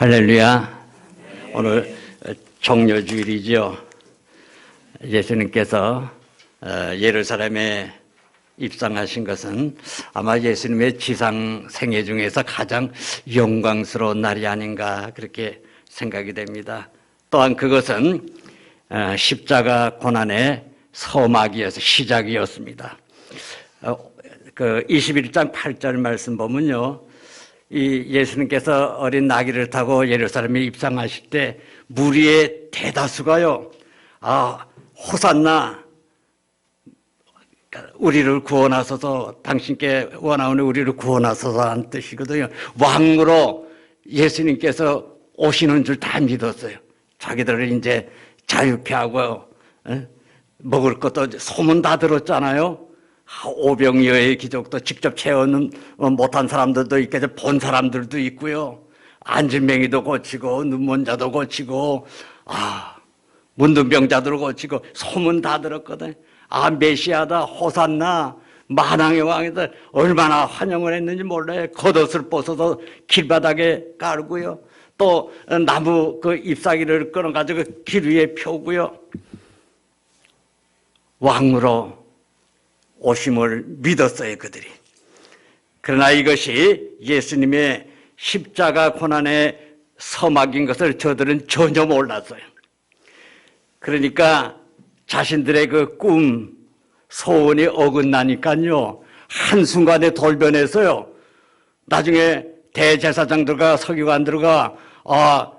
할렐루야. 오늘 종려주일이죠. 예수님께서 예루살렘에 입성하신 것은 아마 예수님의 지상 생애 중에서 가장 영광스러운 날이 아닌가 그렇게 생각이 됩니다. 또한 그것은 십자가 고난의 서막이어서 시작이었습니다. 그 21장 8절 말씀 보면요, 이 예수님께서 어린 나귀를 타고 예루살렘에 입성하실 때 무리의 대다수가요, 호산나, 우리를 구원하소서, 당신께 원하오니 우리를 구원하소서 한 뜻이거든요. 왕으로 예수님께서 오시는 줄 다 믿었어요. 자기들을 이제 자유케 하고, 먹을 것도 소문 다 들었잖아요. 오병이어의 기적도 직접 체험은 못한 사람들도 있겠죠. 본 사람들도 있고요. 안진뱅이도 고치고 눈먼자도 고치고 문둥병자도 고치고 소문 다 들었거든. 메시아다, 호산나, 만왕의 왕이다. 얼마나 환영을 했는지 몰라요. 겉옷을 벗어서 길바닥에 깔고요. 또 나무 그 잎사귀를 끊어가지고 길 위에 펴고요. 왕으로 오심을 믿었어요, 그들이. 그러나 이것이 예수님의 십자가 고난의 서막인 것을 저들은 전혀 몰랐어요. 그러니까 자신들의 그 꿈, 소원이 어긋나니까요, 한순간에 돌변해서요, 나중에 대제사장들과 서기관들과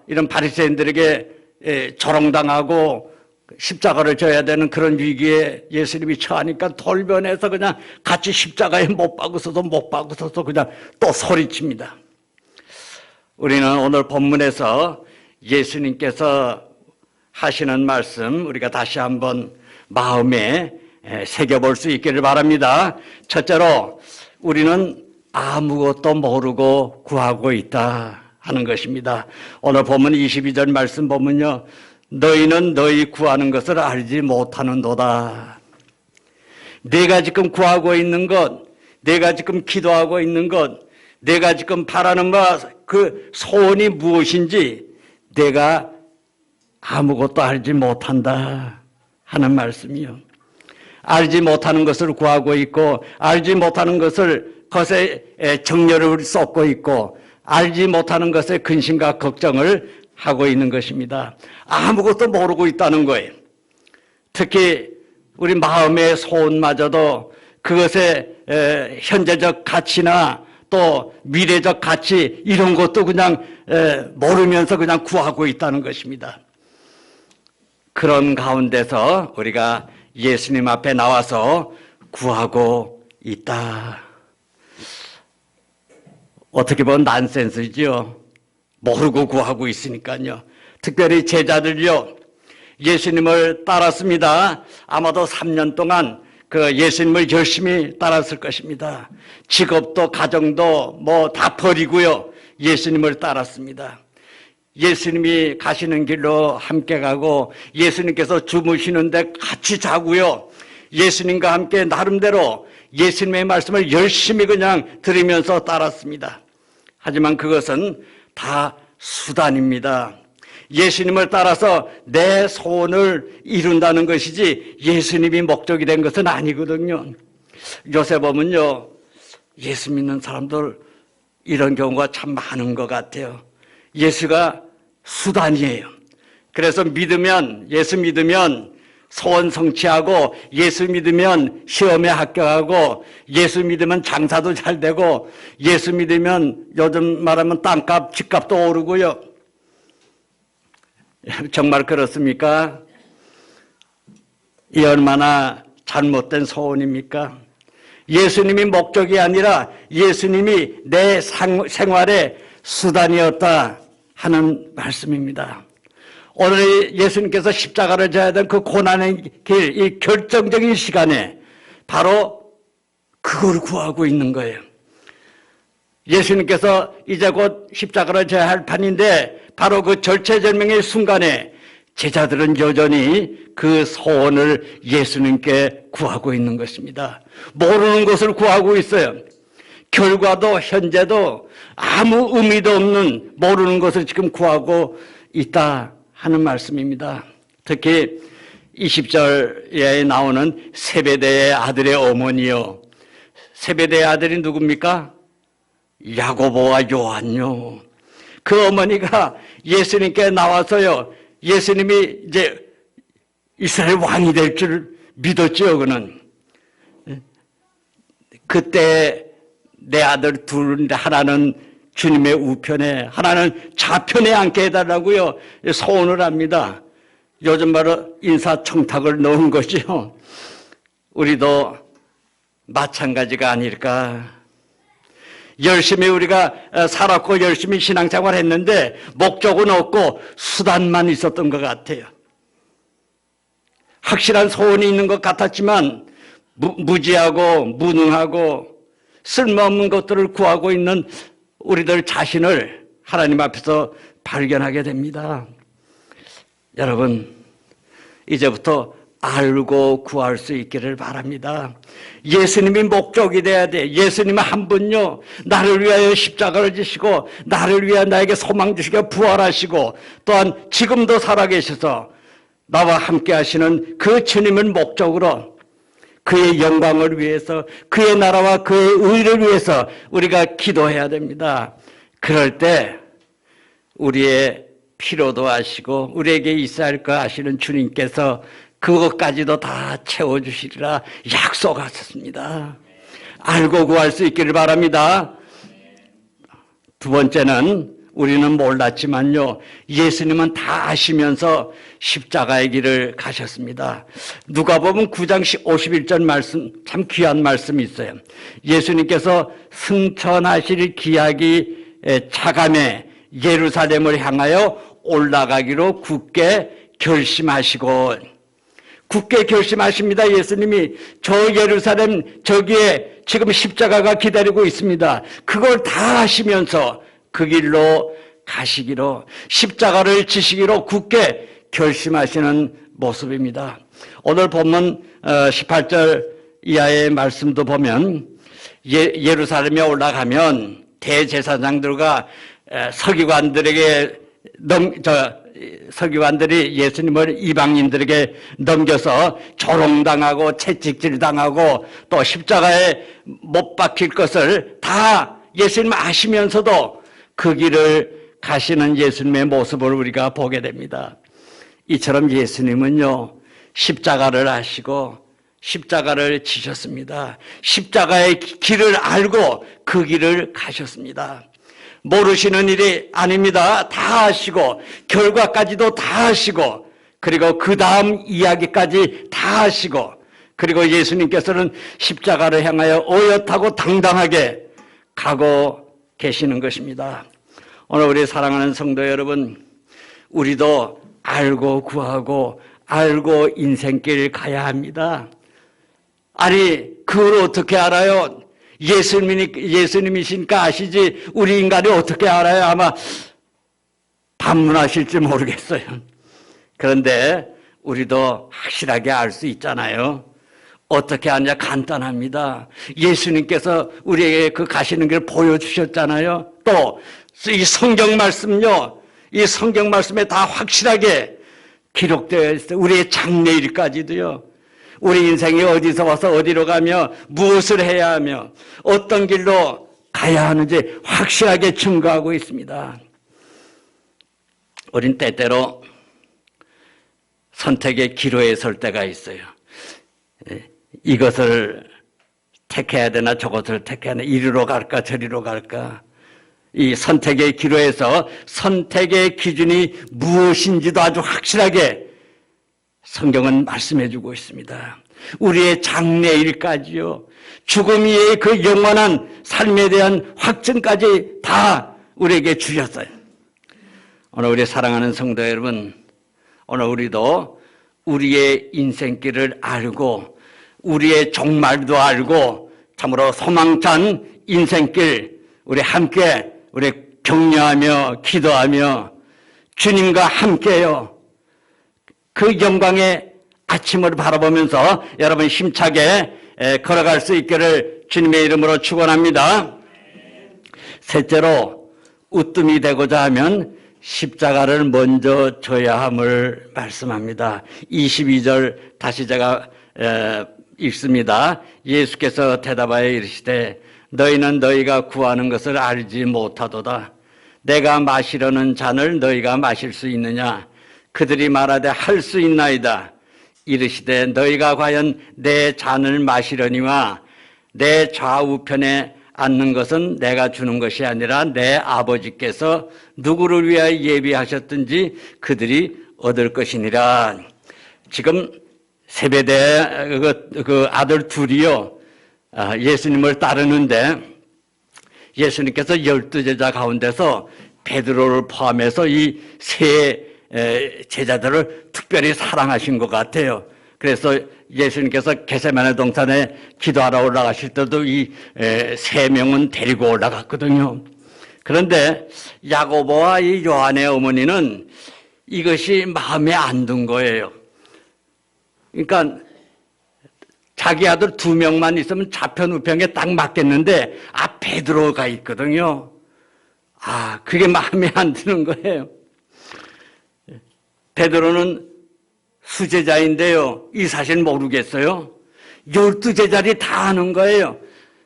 이런 바리새인들에게 조롱당하고 십자가를 져야 되는 그런 위기에 예수님이 처하니까 돌변해서 그냥 같이 십자가에 못 박으셔서 그냥 또 소리칩니다. 우리는 오늘 본문에서 예수님께서 하시는 말씀 우리가 다시 한번 마음에 새겨볼 수 있기를 바랍니다. 첫째로 우리는 아무것도 모르고 구하고 있다 하는 것입니다. 오늘 본문 22절 말씀 보면요, 너희는 너희 구하는 것을 알지 못하는도다. 내가 지금 구하고 있는 것, 내가 지금 기도하고 있는 것, 내가 지금 바라는 그 소원이 무엇인지 내가 아무것도 알지 못한다 하는 말씀이요. 알지 못하는 것을 구하고 있고, 알지 못하는 것에 정열을 쏟고 있고, 알지 못하는 것에 근심과 걱정을 하고 있는 것입니다. 아무것도 모르고 있다는 거예요. 특히 우리 마음의 소원마저도 그것의 현재적 가치나 또 미래적 가치 이런 것도 그냥 모르면서 그냥 구하고 있다는 것입니다. 그런 가운데서 우리가 예수님 앞에 나와서 구하고 있다. 어떻게 보면 난센스죠. 모르고 구하고 있으니까요. 특별히 제자들요, 예수님을 따랐습니다. 아마도 3년 동안 그 예수님을 열심히 따랐을 것입니다. 직업도 가정도 다 버리고요, 예수님을 따랐습니다. 예수님이 가시는 길로 함께 가고, 예수님께서 주무시는데 같이 자고요, 예수님과 함께 나름대로 예수님의 말씀을 열심히 그냥 들으면서 따랐습니다. 하지만 그것은 다 수단입니다. 예수님을 따라서 내 소원을 이룬다는 것이지 예수님이 목적이 된 것은 아니거든요. 요새 보면요, 예수 믿는 사람들 이런 경우가 참 많은 것 같아요. 예수가 수단이에요. 그래서 예수 믿으면 소원 성취하고, 예수 믿으면 시험에 합격하고, 예수 믿으면 장사도 잘 되고, 예수 믿으면 요즘 말하면 땅값, 집값도 오르고요. 정말 그렇습니까? 이 얼마나 잘못된 소원입니까? 예수님이 목적이 아니라 예수님이 내 생활의 수단이었다 하는 말씀입니다. 오늘 예수님께서 십자가를 져야 될 그 고난의 길, 이 결정적인 시간에 바로 그걸 구하고 있는 거예요. 예수님께서 이제 곧 십자가를 져야 할 판인데, 바로 그 절체절명의 순간에 제자들은 여전히 그 소원을 예수님께 구하고 있는 것입니다. 모르는 것을 구하고 있어요. 결과도 현재도 아무 의미도 없는 모르는 것을 지금 구하고 있다 하는 말씀입니다. 특히 20절에 나오는 세베대의 아들의 어머니요. 세베대의 아들이 누굽니까? 야고보와 요한요. 그 어머니가 예수님께 나와서요, 예수님이 이제 이스라엘 왕이 될 줄 믿었죠. 그는 그때 내 아들 둘인데 하나는 주님의 우편에 하나는 좌편에 앉게 해달라고요 소원을 합니다. 요즘 말로 인사청탁을 넣은 거죠. 우리도 마찬가지가 아닐까. 열심히 우리가 살았고 열심히 신앙생활 했는데 목적은 없고 수단만 있었던 것 같아요. 확실한 소원이 있는 것 같았지만 무지하고 무능하고 쓸모없는 것들을 구하고 있는 우리들 자신을 하나님 앞에서 발견하게 됩니다. 여러분, 이제부터 알고 구할 수 있기를 바랍니다. 예수님이 목적이 돼야 돼. 예수님은 한 분요, 나를 위하여 십자가를 지시고 나를 위하여 나에게 소망 주시고 부활하시고 또한 지금도 살아계셔서 나와 함께 하시는 그 주님을 목적으로 그의 영광을 위해서 그의 나라와 그의 의를 위해서 우리가 기도해야 됩니다. 그럴 때 우리의 필요도 아시고 우리에게 있어야 할 거 아시는 주님께서 그것까지도 다 채워주시리라 약속하셨습니다. 알고 구할 수 있기를 바랍니다. 두 번째는 우리는 몰랐지만요, 예수님은 다 아시면서 십자가의 길을 가셨습니다. 누가복음 9장 51절 말씀, 참 귀한 말씀이 있어요. 예수님께서 승천하실 기약이 차감해 예루살렘을 향하여 올라가기로 굳게 결심하시고, 굳게 결심하십니다. 예수님이 저 예루살렘 저기에 지금 십자가가 기다리고 있습니다. 그걸 다 아시면서 그 길로 가시기로, 십자가를 지시기로 굳게 결심하시는 모습입니다. 오늘 본문 18절 이하의 말씀도 보면 예루살렘에 올라가면 대제사장들과 서기관들이 예수님을 이방인들에게 넘겨서 조롱당하고 채찍질당하고 또 십자가에 못 박힐 것을 다 예수님 아시면서도 그 길을 가시는 예수님의 모습을 우리가 보게 됩니다. 이처럼 예수님은요, 십자가를 아시고 십자가를 지셨습니다. 십자가의 길을 알고 그 길을 가셨습니다. 모르시는 일이 아닙니다. 다 아시고 결과까지도 다 아시고 그리고 그 다음 이야기까지 다 아시고, 그리고 예수님께서는 십자가를 향하여 어엿하고 당당하게 가고 계시는 것입니다. 오늘 우리 사랑하는 성도 여러분, 우리도 알고 구하고 알고 인생길 가야 합니다. 아니, 그걸 어떻게 알아요? 예수님이시니까 아시지 우리 인간이 어떻게 알아요? 아마 반문하실지 모르겠어요. 그런데 우리도 확실하게 알 수 있잖아요. 어떻게 하냐? 간단합니다. 예수님께서 우리에게 그 가시는 길을 보여주셨잖아요. 또 이 성경 말씀요, 이 성경 말씀에 다 확실하게 기록되어 있어요. 우리의 장래일까지도요. 우리 인생이 어디서 와서 어디로 가며 무엇을 해야 하며 어떤 길로 가야 하는지 확실하게 증거하고 있습니다. 우린 때때로 선택의 기로에 설 때가 있어요. 이것을 택해야 되나 저것을 택해야 되나, 이리로 갈까 저리로 갈까. 이 선택의 기로에서 선택의 기준이 무엇인지도 아주 확실하게 성경은 말씀해 주고 있습니다. 우리의 장래일까지요, 죽음 이의 그 영원한 삶에 대한 확증까지 다 우리에게 주셨어요. 오늘 우리 사랑하는 성도 여러분, 오늘 우리도 우리의 인생길을 알고 우리의 종말도 알고 참으로 소망찬 인생길 우리 함께 우리 격려하며 기도하며 주님과 함께요, 그 영광의 아침을 바라보면서 여러분 힘차게 걸어갈 수 있기를 주님의 이름으로 축원합니다. 셋째로 으뜸이 되고자 하면 십자가를 먼저 져야 함을 말씀합니다. 22절 다시 제가 읽습니다. 예수께서 대답하여 이르시되 너희는 너희가 구하는 것을 알지 못하도다. 내가 마시려는 잔을 너희가 마실 수 있느냐? 그들이 말하되 할 수 있나이다. 이르시되 너희가 과연 내 잔을 마시려니와 내 좌우편에 앉는 것은 내가 주는 것이 아니라 내 아버지께서 누구를 위하여 예비하셨든지 그들이 얻을 것이니라. 지금 세베대 그 아들 둘이요 예수님을 따르는데 예수님께서 12제자 가운데서 베드로를 포함해서 이 세 제자들을 특별히 사랑하신 것 같아요. 그래서 예수님께서 겟세마네 동산에 기도하러 올라가실 때도 이 세 명은 데리고 올라갔거든요. 그런데 야고보와 이 요한의 어머니는 이것이 마음에 안 든 거예요. 그러니까 자기 아들 2명만 있으면 좌편 우편에 딱 맞겠는데 베드로가 있거든요. 그게 마음에 안 드는 거예요. 베드로는 수제자인데요. 이 사실 모르겠어요. 12제자들이 다 아는 거예요.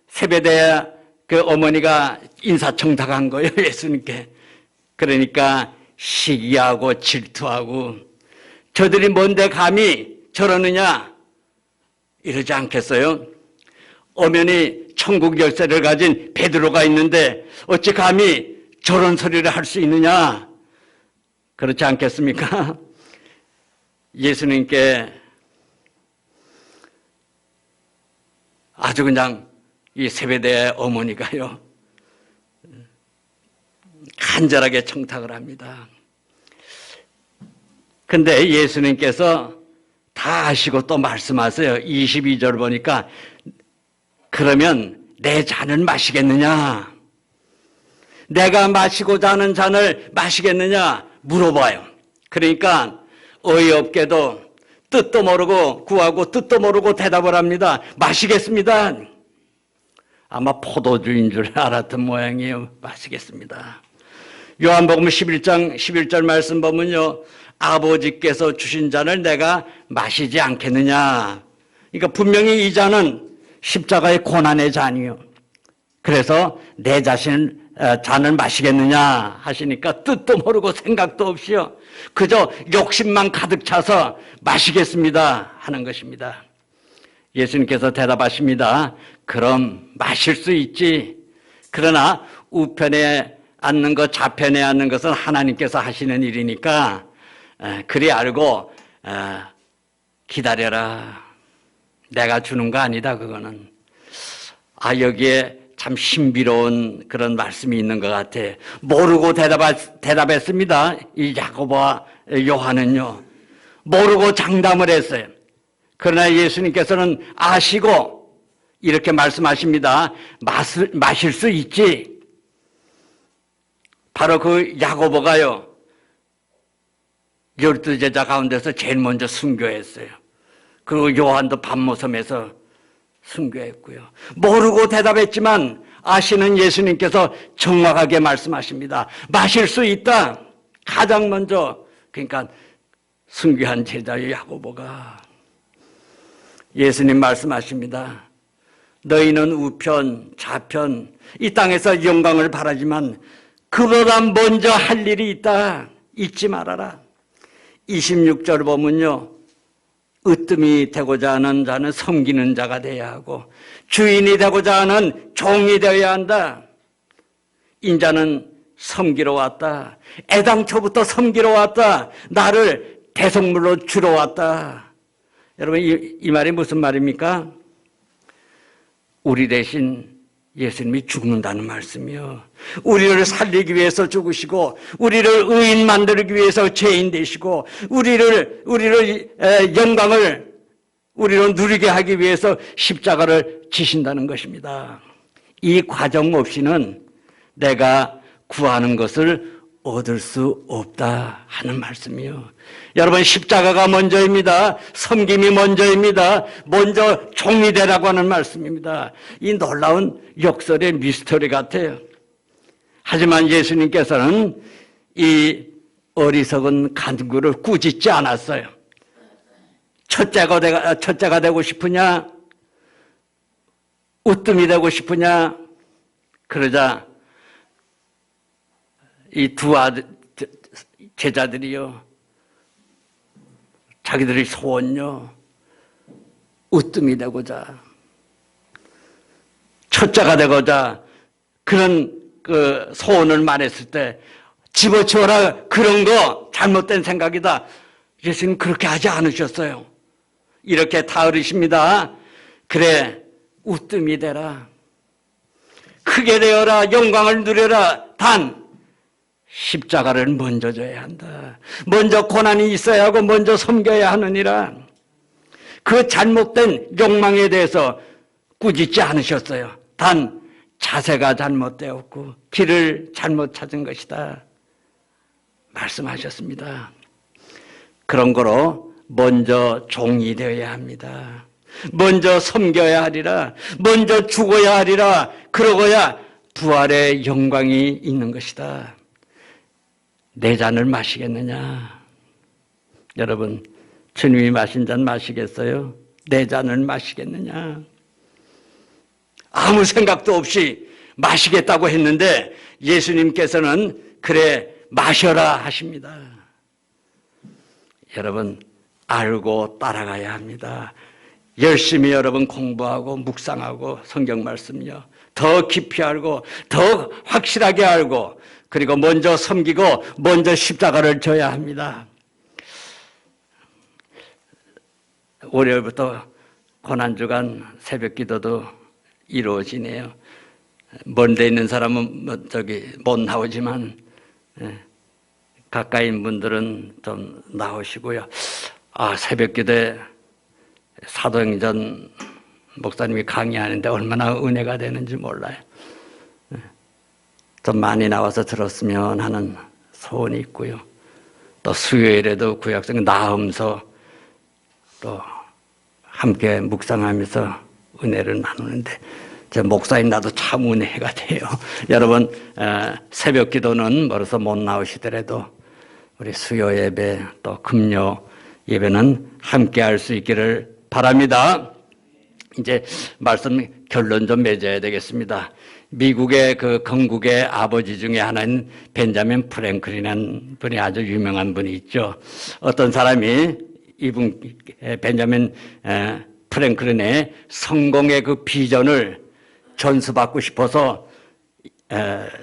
세베대 그 어머니가 인사청탁한 거예요, 예수님께. 그러니까 시기하고 질투하고 저들이 뭔데 감히 저러느냐 이러지 않겠어요? 엄연히 천국 열쇠를 가진 베드로가 있는데 어찌 감히 저런 소리를 할 수 있느냐? 그렇지 않겠습니까? 예수님께 아주 그냥 이 세베대의 어머니가요 간절하게 청탁을 합니다. 근데 예수님께서 다 아시고 또 말씀하세요. 22절 보니까 그러면 내 잔을 마시겠느냐? 내가 마시고자 하는 잔을 마시겠느냐? 물어봐요. 그러니까 어이없게도 뜻도 모르고 구하고 뜻도 모르고 대답을 합니다. 마시겠습니다. 아마 포도주인 줄 알았던 모양이에요. 마시겠습니다. 요한복음 11장 11절 말씀 보면요. 아버지께서 주신 잔을 내가 마시지 않겠느냐. 그러니까 분명히 이 잔은 십자가의 고난의 잔이요. 그래서 내 자신 잔을 마시겠느냐 하시니까 뜻도 모르고 생각도 없이요. 그저 욕심만 가득 차서 마시겠습니다 하는 것입니다. 예수님께서 대답하십니다. 그럼 마실 수 있지. 그러나 우편에 앉는 것, 좌편에 앉는 것은 하나님께서 하시는 일이니까 그리 알고 기다려라. 내가 주는 거 아니다 그거는. 여기에 참 신비로운 그런 말씀이 있는 것 같아. 모르고 대답했습니다. 이 야고보와 요한은요. 모르고 장담을 했어요. 그러나 예수님께서는 아시고 이렇게 말씀하십니다. 마실 수 있지. 바로 그 야고보가요. 12제자 가운데서 제일 먼저 순교했어요. 그리고 요한도 밤모섬에서 순교했고요. 모르고 대답했지만 아시는 예수님께서 정확하게 말씀하십니다. 마실 수 있다. 가장 먼저 그러니까 순교한 제자의 야고보가 예수님 말씀하십니다. 너희는 우편, 좌편 이 땅에서 영광을 바라지만 그보다 먼저 할 일이 있다. 잊지 말아라. 26절 보면요. 으뜸이 되고자 하는 자는 섬기는 자가 되어야 하고 주인이 되고자 하는 종이 되어야 한다. 인자는 섬기러 왔다. 애당초부터 섬기러 왔다. 나를 대속물로 주러 왔다. 여러분 이 말이 무슨 말입니까? 우리 대신 예수님이 죽는다는 말씀이요. 우리를 살리기 위해서 죽으시고 우리를 의인 만들기 위해서 죄인 되시고 우리를 영광을 우리로 누리게 하기 위해서 십자가를 지신다는 것입니다. 이 과정 없이는 내가 구하는 것을 얻을 수 없다 하는 말씀이요. 여러분 십자가가 먼저입니다. 섬김이 먼저입니다. 먼저 종이 되라고 하는 말씀입니다. 이 놀라운 역설의 미스터리 같아요. 하지만 예수님께서는 이 어리석은 간구를 꾸짖지 않았어요. 첫째가 되고 싶으냐? 으뜸이 되고 싶으냐? 그러자 이 두 제자들이요, 자기들의 소원요, 으뜸이 되고자, 첫째가 되고자 그런 그 소원을 말했을 때 집어치워라, 그런 거 잘못된 생각이다. 예수님 그렇게 하지 않으셨어요. 이렇게 타으르십니다. 그래, 으뜸이 되라, 크게 되어라, 영광을 누려라. 단 십자가를 먼저 져야 한다. 먼저 고난이 있어야 하고 먼저 섬겨야 하느니라. 그 잘못된 욕망에 대해서 꾸짖지 않으셨어요. 단 자세가 잘못되었고 길을 잘못 찾은 것이다 말씀하셨습니다. 그런 거로 먼저 종이 되어야 합니다. 먼저 섬겨야 하리라. 먼저 죽어야 하리라. 그러고야 부활의 영광이 있는 것이다. 내 잔을 마시겠느냐? 여러분, 주님이 마신 잔 마시겠어요? 내 잔을 마시겠느냐? 아무 생각도 없이 마시겠다고 했는데 예수님께서는 그래, 마셔라 하십니다. 여러분, 알고 따라가야 합니다. 열심히 여러분 공부하고 묵상하고 성경 말씀요, 더 깊이 알고 더 확실하게 알고, 그리고 먼저 섬기고 먼저 십자가를 져야 합니다. 월요일부터 고난주간 새벽기도도 이루어지네요. 먼 데 있는 사람은 못 나오지만 가까이 있는 분들은 좀 나오시고요. 새벽기도에 사도행전 목사님이 강의하는데 얼마나 은혜가 되는지 몰라요. 좀 많이 나와서 들었으면 하는 소원이 있고요. 또 수요일에도 구약성 나음서 또 함께 묵상하면서 은혜를 나누는데, 저 목사인 나도 참 은혜가 돼요. 여러분, 새벽 기도는 멀어서 못 나오시더라도 우리 수요 예배 또 금요 예배는 함께 할 수 있기를 바랍니다. 이제 말씀 결론 좀 맺어야 되겠습니다. 미국의 그 건국의 아버지 중에 하나인 벤자민 프랭클린이라는 분이 아주 유명한 분이 있죠. 어떤 사람이 이분 벤자민 프랭클린의 성공의 그 비전을 전수받고 싶어서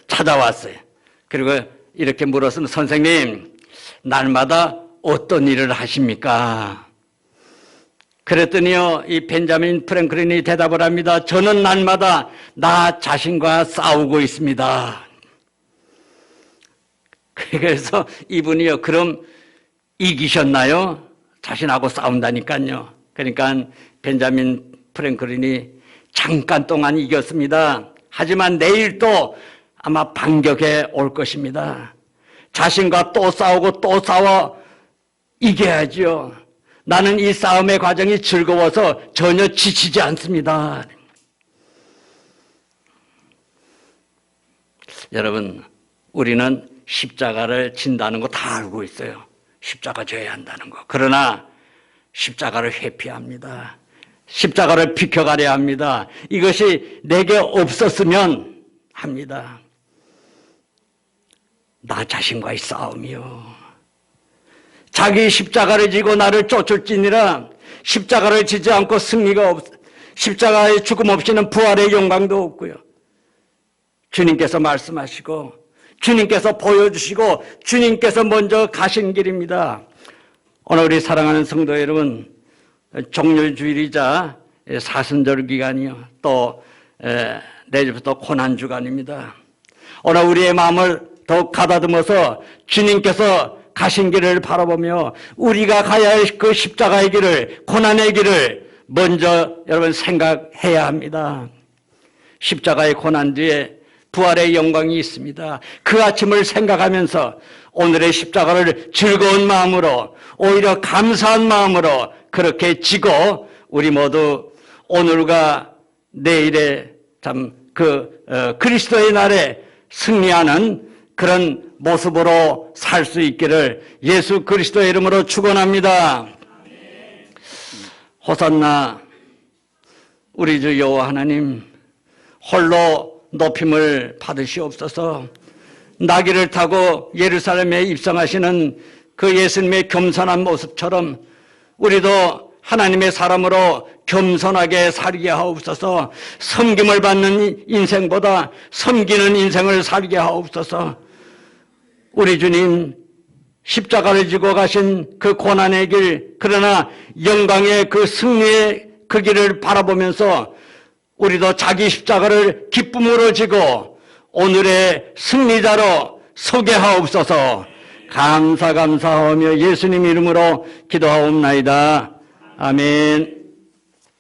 찾아왔어요. 그리고 이렇게 물었으면, 선생님, 날마다 어떤 일을 하십니까? 그랬더니요, 이 벤자민 프랭클린이 대답을 합니다. 저는 날마다 나 자신과 싸우고 있습니다. 그래서 이분이요, 그럼 이기셨나요? 자신하고 싸운다니까요. 그러니까 벤자민 프랭클린이 잠깐 동안 이겼습니다. 하지만 내일 또 아마 반격해 올 것입니다. 자신과 또 싸우고 또 싸워 이겨야죠. 나는 이 싸움의 과정이 즐거워서 전혀 지치지 않습니다. 여러분, 우리는 십자가를 진다는 거 다 알고 있어요. 십자가 져야 한다는 거. 그러나 십자가를 회피합니다. 십자가를 비켜가려 합니다. 이것이 내게 없었으면 합니다. 나 자신과의 싸움이요. 자기 십자가를 지고 나를 쫓을지니라. 십자가를 지지 않고 승리가 없, 십자가의 죽음 없이는 부활의 영광도 없고요. 주님께서 말씀하시고 주님께서 보여주시고 주님께서 먼저 가신 길입니다. 오늘 우리 사랑하는 성도 여러분, 종료주일이자 사순절 기간이요, 또 내일부터 고난주간입니다. 오늘 우리의 마음을 더욱 가다듬어서 주님께서 가신 길을 바라보며 우리가 가야 할 그 십자가의 길을, 고난의 길을 먼저 여러분 생각해야 합니다. 십자가의 고난 뒤에 부활의 영광이 있습니다. 그 아침을 생각하면서 오늘의 십자가를 즐거운 마음으로, 오히려 감사한 마음으로 그렇게 지고 우리 모두 오늘과 내일의 참 그리스도의 날에 승리하는 그런 모습으로 살 수 있기를 예수 그리스도의 이름으로 축원합니다. 호산나. 우리 주 여호와 하나님, 홀로 높임을 받으시옵소서. 나귀를 타고 예루살렘에 입성하시는 그 예수님의 겸손한 모습처럼 우리도 하나님의 사람으로 겸손하게 살게 하옵소서. 섬김을 받는 인생보다 섬기는 인생을 살게 하옵소서. 우리 주님 십자가를 지고 가신 그 고난의 길, 그러나 영광의 그 승리의 그 길을 바라보면서 우리도 자기 십자가를 기쁨으로 지고 오늘의 승리자로 소개하옵소서. 감사하며 예수님 이름으로 기도하옵나이다. 아멘.